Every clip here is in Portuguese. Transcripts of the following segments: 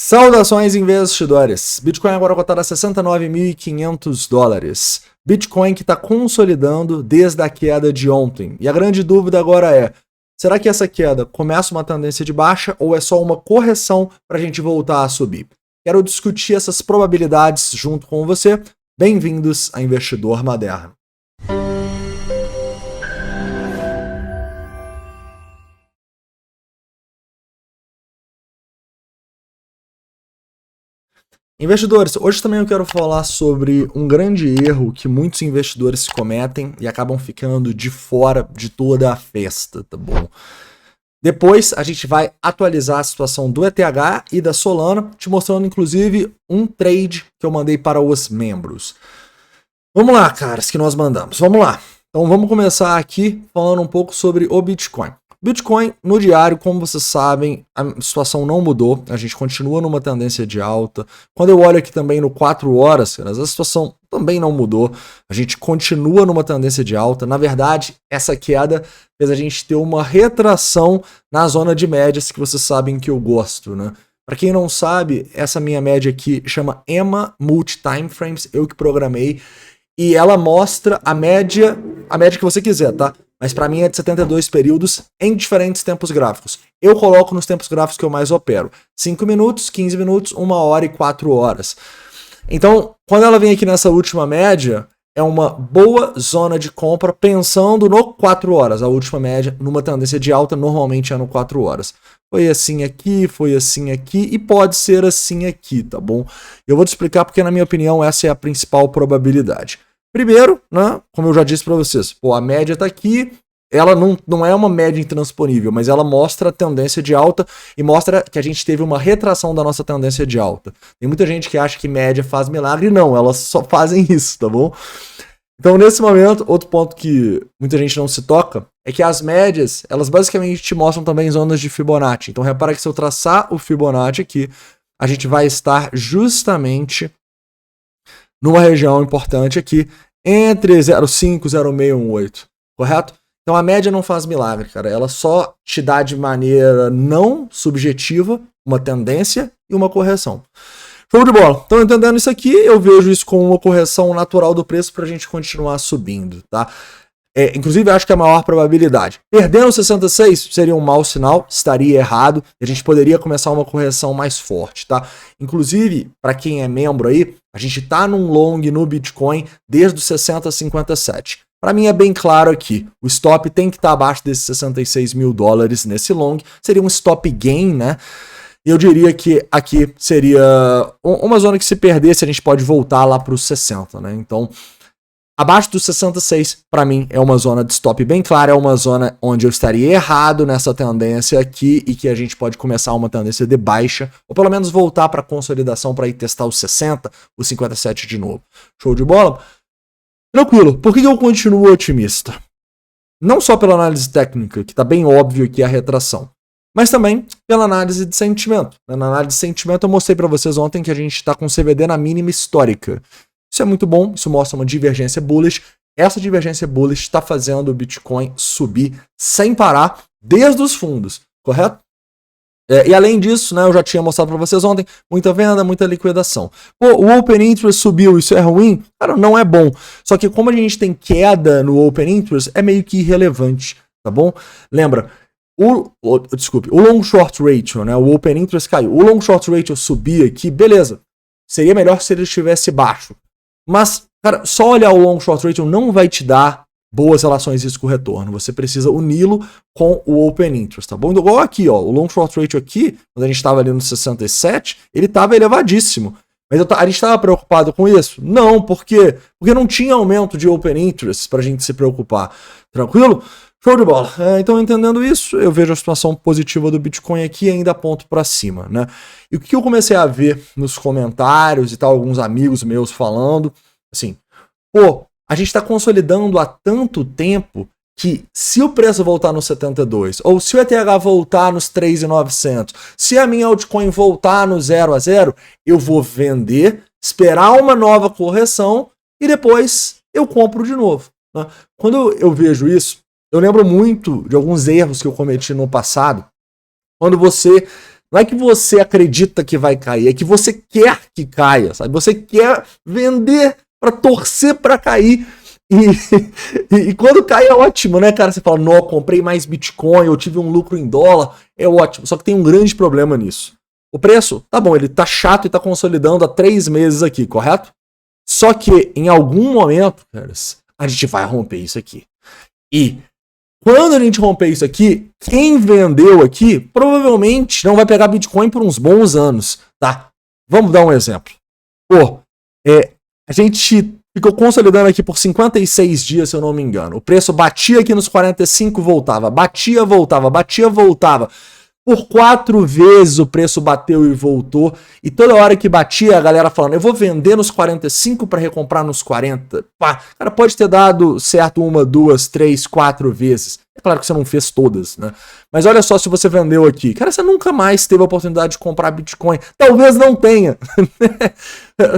Saudações, investidores! Bitcoin agora cotado a $69.500. Bitcoin que está consolidando desde a queda de ontem. E a grande dúvida agora é, será que essa queda começa uma tendência de baixa ou é só uma correção para a gente voltar a subir? Quero discutir essas probabilidades junto com você. Bem-vindos a Investidor Moderno. Investidores, hoje também eu quero falar sobre um grande erro que muitos investidores cometem e acabam ficando de fora de toda a festa, tá bom? Depois a gente vai atualizar a situação do ETH e da Solana, te mostrando inclusive um trade que eu mandei para os membros. Vamos lá, caras, que nós mandamos. Vamos lá. Então vamos começar aqui falando um pouco sobre o Bitcoin. Bitcoin, no diário, como vocês sabem, a situação não mudou, a gente continua numa tendência de alta. Quando eu olho aqui também no 4 horas, a situação também não mudou, a gente continua numa tendência de alta. Na verdade, essa queda fez a gente ter uma retração na zona de médias, que vocês sabem que eu gosto, né? Para quem não sabe, essa minha média aqui chama EMA Multi Time Frames, eu que programei, e ela mostra a média que você quiser, tá? Mas para mim é de 72 períodos em diferentes tempos gráficos. Eu coloco nos tempos gráficos que eu mais opero. 5 minutos, 15 minutos, 1 hora e 4 horas. Então, quando ela vem aqui nessa última média, é uma boa zona de compra pensando no 4 horas. A última média, numa tendência de alta, normalmente é no 4 horas. Foi assim aqui e pode ser assim aqui, tá bom? Eu vou te explicar porque, na minha opinião, essa é a principal probabilidade. Primeiro, né, como eu já disse para vocês, a média está aqui, ela não é uma média intransponível, mas ela mostra a tendência de alta e mostra que a gente teve uma retração da nossa tendência de alta. Tem muita gente que acha que média faz milagre, não, elas só fazem isso, tá bom? Então, nesse momento, outro ponto que muita gente não se toca é que as médias, elas basicamente te mostram também zonas de Fibonacci. Então, repara que se eu traçar o Fibonacci aqui, a gente vai estar justamente numa região importante aqui, entre 0,5 e 0,618, correto? Então a média não faz milagre, cara. Ela só te dá de maneira não subjetiva uma tendência e uma correção. Show de bola. Então, entendendo isso aqui, eu vejo isso como uma correção natural do preço para a gente continuar subindo, tá? Inclusive, acho que é a maior probabilidade. Perdendo 66 seria um mau sinal, estaria errado, e a gente poderia começar uma correção mais forte, tá? Inclusive, para quem é membro aí, a gente tá num long no Bitcoin desde os 60 a 57. Para mim é bem claro aqui, o stop tem que estar abaixo desses $66 mil nesse long, seria um stop gain, né? Eu diria que aqui seria uma zona que se perdesse, a gente pode voltar lá para os 60, né? Então, abaixo dos 66, para mim, é uma zona de stop bem clara, é uma zona onde eu estaria errado nessa tendência aqui e que a gente pode começar uma tendência de baixa, ou pelo menos voltar para a consolidação para ir testar os 60, os 57 de novo. Show de bola? Tranquilo. Por que eu continuo otimista? Não só pela análise técnica, que está bem óbvio que é a retração, mas também pela análise de sentimento. Na análise de sentimento eu mostrei para vocês ontem que a gente está com CVD na mínima histórica. Isso é muito bom, isso mostra uma divergência bullish. Essa divergência bullish está fazendo o Bitcoin subir sem parar desde os fundos, correto? E além disso, né, eu já tinha mostrado para vocês ontem, muita venda, muita liquidação. O Open Interest subiu, isso é ruim? Cara, não é bom. Só que como a gente tem queda no Open Interest, é meio que irrelevante, tá bom? Lembra, o long short ratio, né, o Open Interest caiu. O long short ratio subir aqui, beleza. Seria melhor se ele estivesse baixo. Mas, cara, só olhar o long short ratio não vai te dar boas relações risco-retorno. Você precisa uni-lo com o open interest, tá bom? Então, igual aqui, ó, o long short ratio aqui, quando a gente estava ali no 67, ele estava elevadíssimo. Mas a gente estava preocupado com isso? Não, por quê? Porque não tinha aumento de open interest para a gente se preocupar. Tranquilo? Show de bola. Então, entendendo isso, eu vejo a situação positiva do Bitcoin aqui e ainda aponto para cima, né? E o que eu comecei a ver nos comentários e tal, alguns amigos meus falando, assim, a gente está consolidando há tanto tempo que se o preço voltar nos 72, ou se o ETH voltar nos 3.900, se a minha altcoin voltar no 0 a 0, eu vou vender, esperar uma nova correção e depois eu compro de novo, né? Quando eu vejo isso, eu lembro muito de alguns erros que eu cometi no passado, quando você Não é que você acredita que vai cair, é que você quer que caia, sabe? Você quer vender para torcer para cair. E quando cai é ótimo, né, cara? Você fala, não, comprei mais Bitcoin, eu tive um lucro em dólar, é ótimo. Só que tem um grande problema nisso. O preço, tá bom, ele tá chato e tá consolidando há 3 meses aqui, correto? Só que em algum momento, caras, a gente vai romper isso aqui. E quando a gente romper isso aqui, quem vendeu aqui provavelmente não vai pegar Bitcoin por uns bons anos, tá? Vamos dar um exemplo. Pô, a gente ficou consolidando aqui por 56 dias, se eu não me engano. O preço batia aqui nos 45, voltava. Batia, voltava. Batia, voltava. Por 4 vezes o preço bateu e voltou. E toda hora que batia, a galera falando, eu vou vender nos 45 para recomprar nos 40. Pá, cara, pode ter dado certo 1, 2, 3, 4 vezes. É claro que você não fez todas, né? Mas olha só se você vendeu aqui. Cara, você nunca mais teve a oportunidade de comprar Bitcoin. Talvez não tenha.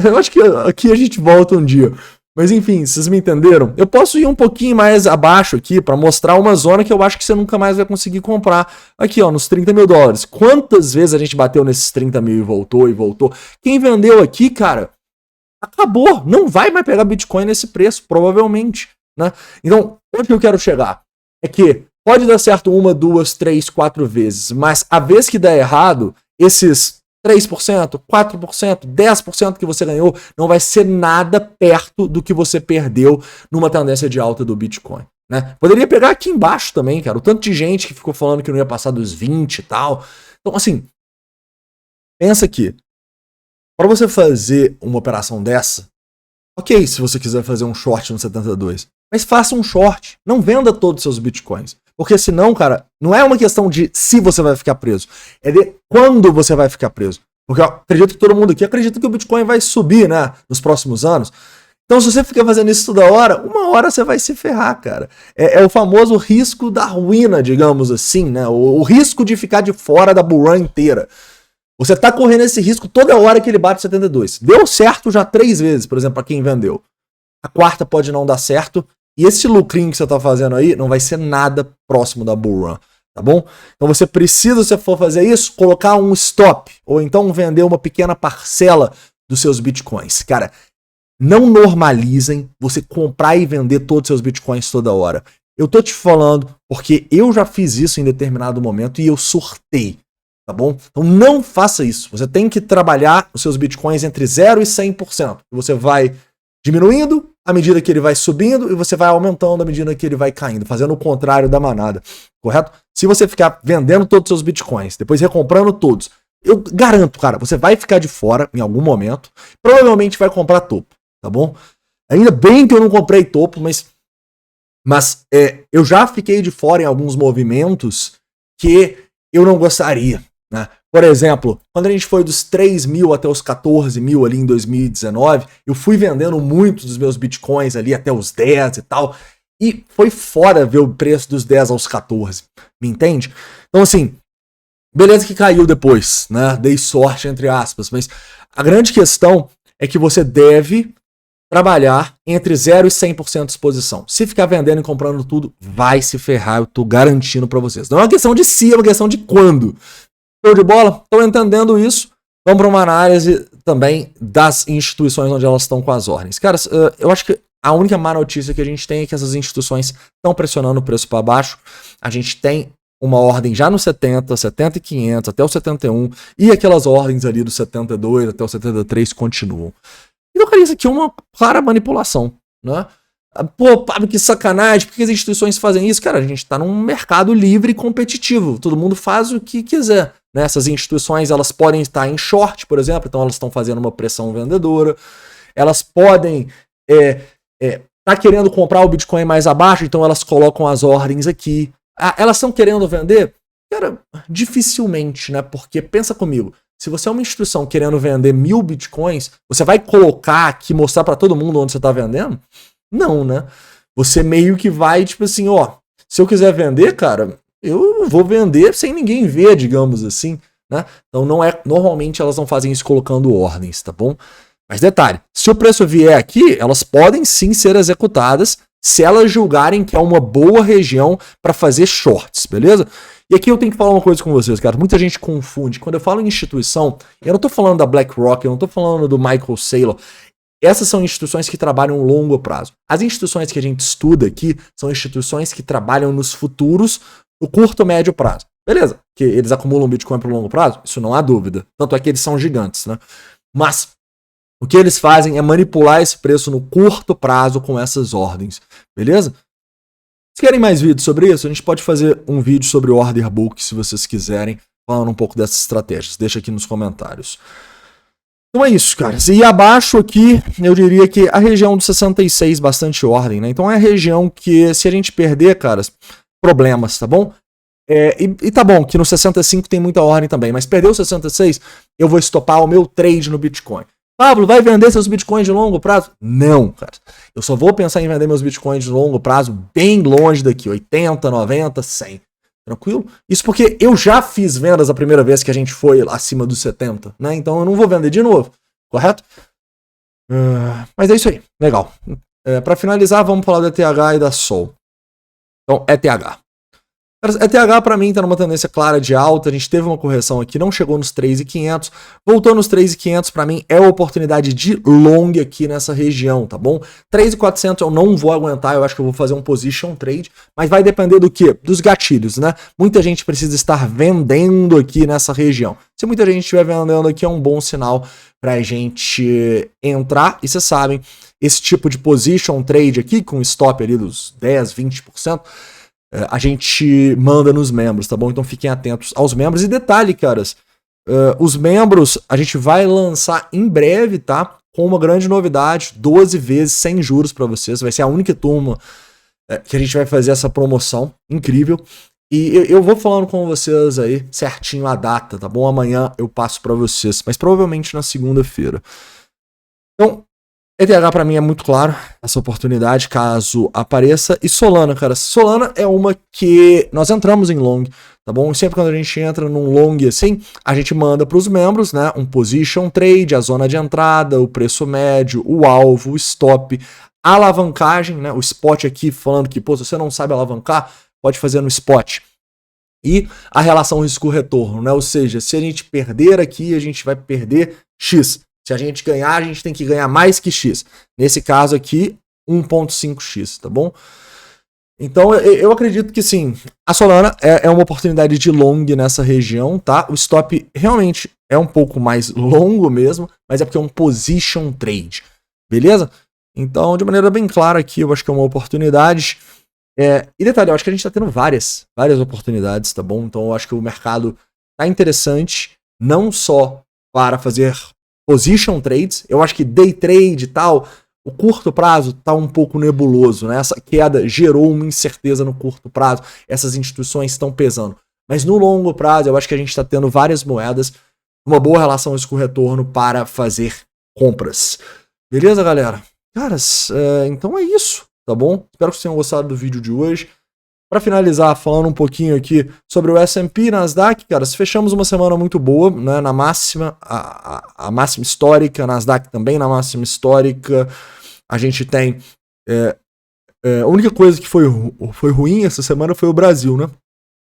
Eu acho que aqui a gente volta um dia. Mas enfim, vocês me entenderam? Eu posso ir um pouquinho mais abaixo aqui para mostrar uma zona que eu acho que você nunca mais vai conseguir comprar. Aqui, ó, nos 30 mil dólares. Quantas vezes a gente bateu nesses 30 mil e voltou e voltou? Quem vendeu aqui, cara, acabou. Não vai mais pegar Bitcoin nesse preço, provavelmente, né? Então, onde eu quero chegar? É que pode dar certo 1, 2, 3, 4 vezes, mas a vez que der errado, esses 3%, 4%, 10% que você ganhou não vai ser nada perto do que você perdeu numa tendência de alta do Bitcoin, né? Poderia pegar aqui embaixo também, cara, o tanto de gente que ficou falando que não ia passar dos 20 e tal. Então, assim, pensa aqui, para você fazer uma operação dessa, ok, se você quiser fazer um short no 72, mas faça um short, não venda todos os seus Bitcoins. Porque senão, cara, não é uma questão de se você vai ficar preso, é de quando você vai ficar preso. Porque eu acredito que todo mundo aqui acredita que o Bitcoin vai subir, né, nos próximos anos. Então, se você fica fazendo isso toda hora, uma hora você vai se ferrar, cara. É o famoso risco da ruína, digamos assim, né? O risco de ficar de fora da bull run inteira. Você tá correndo esse risco toda hora que ele bate 72. Deu certo já 3 vezes, por exemplo, para quem vendeu. A 4ª pode não dar certo. E esse lucrinho que você tá fazendo aí não vai ser nada próximo da bull run, tá bom? Então você precisa, se for fazer isso, colocar um stop, ou então vender uma pequena parcela dos seus bitcoins. Cara, não normalizem você comprar e vender todos os seus bitcoins toda hora. Eu tô te falando porque eu já fiz isso em determinado momento e eu surtei, tá bom? Então não faça isso. Você tem que trabalhar os seus bitcoins entre 0 e 100%. Você vai diminuindo à medida que ele vai subindo e você vai aumentando à medida que ele vai caindo, fazendo o contrário da manada, correto? Se você ficar vendendo todos os seus bitcoins, depois recomprando todos, eu garanto, cara, você vai ficar de fora em algum momento, provavelmente vai comprar topo, tá bom? Ainda bem que eu não comprei topo, mas eu já fiquei de fora em alguns movimentos que eu não gostaria, né? Por exemplo, quando a gente foi dos 3 mil até os 14 mil ali em 2019, eu fui vendendo muitos dos meus bitcoins ali até os 10 e tal, e foi fora ver o preço dos 10 aos 14, me entende? Então assim, beleza que caiu depois, né? Dei sorte, entre aspas, mas a grande questão é que você deve trabalhar entre 0 e 100% de exposição. Se ficar vendendo e comprando tudo, vai se ferrar, eu tô garantindo pra vocês. Não é uma questão de se, é uma questão de quando. Show de bola? Estão entendendo isso? Vamos para uma análise também das instituições onde elas estão com as ordens. Cara, eu acho que a única má notícia que a gente tem é que essas instituições estão pressionando o preço para baixo. A gente tem uma ordem já no 70, 70 e 500, até o 71, e aquelas ordens ali do 72 até o 73 continuam. Então, cara, isso aqui é uma clara manipulação, né? Pô, Pablo, que sacanagem, por que as instituições fazem isso? Cara, a gente tá num mercado livre e competitivo, todo mundo faz o que quiser, né? Essas instituições, elas podem estar em short, por exemplo, então elas estão fazendo uma pressão vendedora, elas podem tá querendo comprar o Bitcoin mais abaixo, então elas colocam as ordens aqui. Elas estão querendo vender? Cara, dificilmente, né? Porque pensa comigo, se você é uma instituição querendo vender 1000 Bitcoins, você vai colocar aqui, mostrar para todo mundo onde você tá vendendo? Não, né? Você meio que vai, tipo assim, ó, se eu quiser vender, cara, eu vou vender sem ninguém ver, digamos assim, né? Então normalmente elas não fazem isso colocando ordens, tá bom? Mas detalhe, se o preço vier aqui, elas podem sim ser executadas se elas julgarem que é uma boa região para fazer shorts, beleza? E aqui eu tenho que falar uma coisa com vocês, cara. Muita gente confunde. Quando eu falo em instituição, eu não tô falando da BlackRock, eu não tô falando do Michael Saylor. Essas são instituições que trabalham no longo prazo. As instituições que a gente estuda aqui são instituições que trabalham nos futuros, no curto, médio prazo. Beleza, que eles acumulam Bitcoin para o longo prazo, isso não há dúvida. Tanto é que eles são gigantes, né? Mas o que eles fazem é manipular esse preço no curto prazo com essas ordens, beleza? Se querem mais vídeos sobre isso, a gente pode fazer um vídeo sobre o Order Book, se vocês quiserem, falando um pouco dessas estratégias. Deixa aqui nos comentários. Então é isso, cara. E abaixo aqui, eu diria que a região do 66, bastante ordem, né? Então é a região que, se a gente perder, caras, problemas, tá bom? E tá bom que no 65 tem muita ordem também, mas perdeu o 66, eu vou estopar o meu trade no Bitcoin. Pablo, vai vender seus Bitcoins de longo prazo? Não, cara. Eu só vou pensar em vender meus Bitcoins de longo prazo bem longe daqui, 80, 90, 100. Tranquilo? Isso porque eu já fiz vendas a primeira vez que a gente foi acima dos 70, né? Então eu não vou vender de novo, correto? Mas é isso aí, legal. Para finalizar, vamos falar da ETH e da Sol. Então, ETH. ETH para mim está numa tendência clara de alta, a gente teve uma correção aqui, não chegou nos 3.500, voltou nos 3.500 para mim é a oportunidade de long aqui nessa região, tá bom? 3.400 eu não vou aguentar, eu acho que eu vou fazer um position trade, mas vai depender do quê? Dos gatilhos, né? Muita gente precisa estar vendendo aqui nessa região. Se muita gente estiver vendendo aqui é um bom sinal para a gente entrar, e vocês sabem, esse tipo de position trade aqui, com stop ali dos 10, 20%, a gente manda nos membros, tá bom? Então fiquem atentos aos membros. E detalhe, caras, os membros a gente vai lançar em breve, tá? Com uma grande novidade, 12 vezes sem juros para vocês. Vai ser a única turma que a gente vai fazer essa promoção. Incrível. E eu vou falando com vocês aí certinho a data, tá bom? Amanhã eu passo para vocês, mas provavelmente na segunda-feira. Então, ETH para mim é muito claro, essa oportunidade, caso apareça. E Solana, cara, Solana é uma que nós entramos em long, tá bom? E sempre quando a gente entra num long assim, a gente manda para os membros, né, um position trade, a zona de entrada, o preço médio, o alvo, o stop, a alavancagem, né, o spot aqui falando que, pô, se você não sabe alavancar, pode fazer no spot. E a relação risco-retorno, né, ou seja, se a gente perder aqui, a gente vai perder X. Se a gente ganhar, a gente tem que ganhar mais que X. Nesse caso aqui, 1.5x, tá bom? Então eu acredito que sim, a Solana é uma oportunidade de long nessa região, tá? O stop realmente é um pouco mais longo mesmo, mas é porque é um position trade, beleza? Então, de maneira bem clara aqui, eu acho que é uma oportunidade. E detalhe, eu acho que a gente tá tendo várias oportunidades, tá bom? Então eu acho que o mercado tá interessante, não só para fazer position trades, eu acho que day trade e tal, o curto prazo tá um pouco nebuloso, né? Essa queda gerou uma incerteza no curto prazo, essas instituições estão pesando. Mas no longo prazo, eu acho que a gente está tendo várias moedas, uma boa relação risco-retorno para fazer compras. Beleza, galera? Caras, então é isso, tá bom? Espero que vocês tenham gostado do vídeo de hoje. Para finalizar, falando um pouquinho aqui sobre o S&P e Nasdaq, cara, fechamos uma semana muito boa, né, na máxima, a máxima histórica, Nasdaq também na máxima histórica. A gente tem, a única coisa que foi ruim essa semana foi o Brasil, né?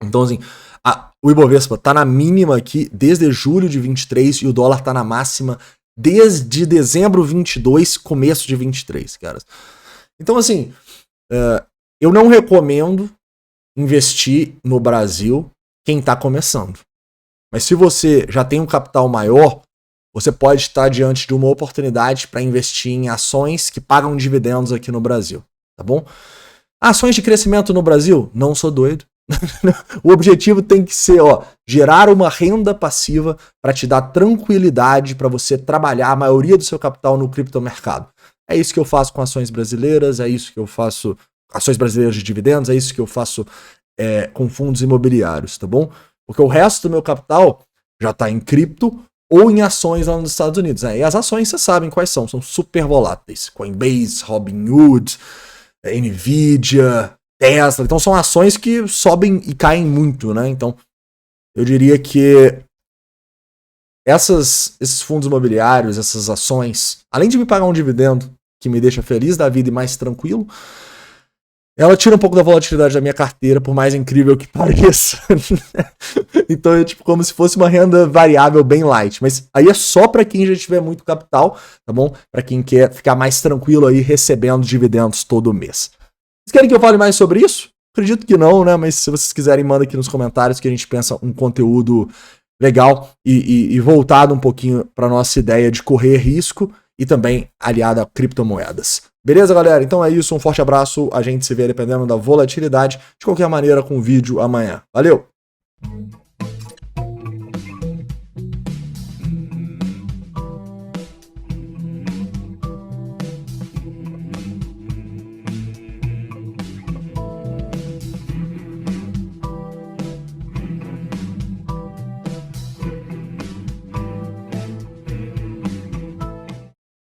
Então, assim, o Ibovespa tá na mínima aqui desde julho de 23 e o dólar tá na máxima desde dezembro 22, começo de 23, cara. Então, assim, eu não recomendo investir no Brasil quem está começando. Mas se você já tem um capital maior, você pode estar diante de uma oportunidade para investir em ações que pagam dividendos aqui no Brasil, tá bom? Ações de crescimento no Brasil? Não sou doido. O objetivo tem que ser, gerar uma renda passiva para te dar tranquilidade para você trabalhar a maioria do seu capital no criptomercado. É isso que eu faço com ações brasileiras, é isso que eu faço ações brasileiras de dividendos, é isso que eu faço com fundos imobiliários, tá bom? Porque o resto do meu capital já está em cripto ou em ações lá nos Estados Unidos. E as ações, vocês sabem quais são super voláteis. Coinbase, Robinhood, Nvidia, Tesla. Então são ações que sobem e caem muito, né? Então eu diria que esses fundos imobiliários, essas ações, além de me pagar um dividendo que me deixa feliz da vida e mais tranquilo, ela tira um pouco da volatilidade da minha carteira, por mais incrível que pareça. Então é tipo como se fosse uma renda variável bem light. Mas aí é só para quem já tiver muito capital, tá bom? Para quem quer ficar mais tranquilo aí recebendo dividendos todo mês. Vocês querem que eu fale mais sobre isso? Acredito que não, né? Mas se vocês quiserem, manda aqui nos comentários que a gente pensa um conteúdo legal e voltado um pouquinho para nossa ideia de correr risco e também aliado a criptomoedas. Beleza, galera? Então é isso, um forte abraço, a gente se vê dependendo da volatilidade, de qualquer maneira com o vídeo amanhã. Valeu!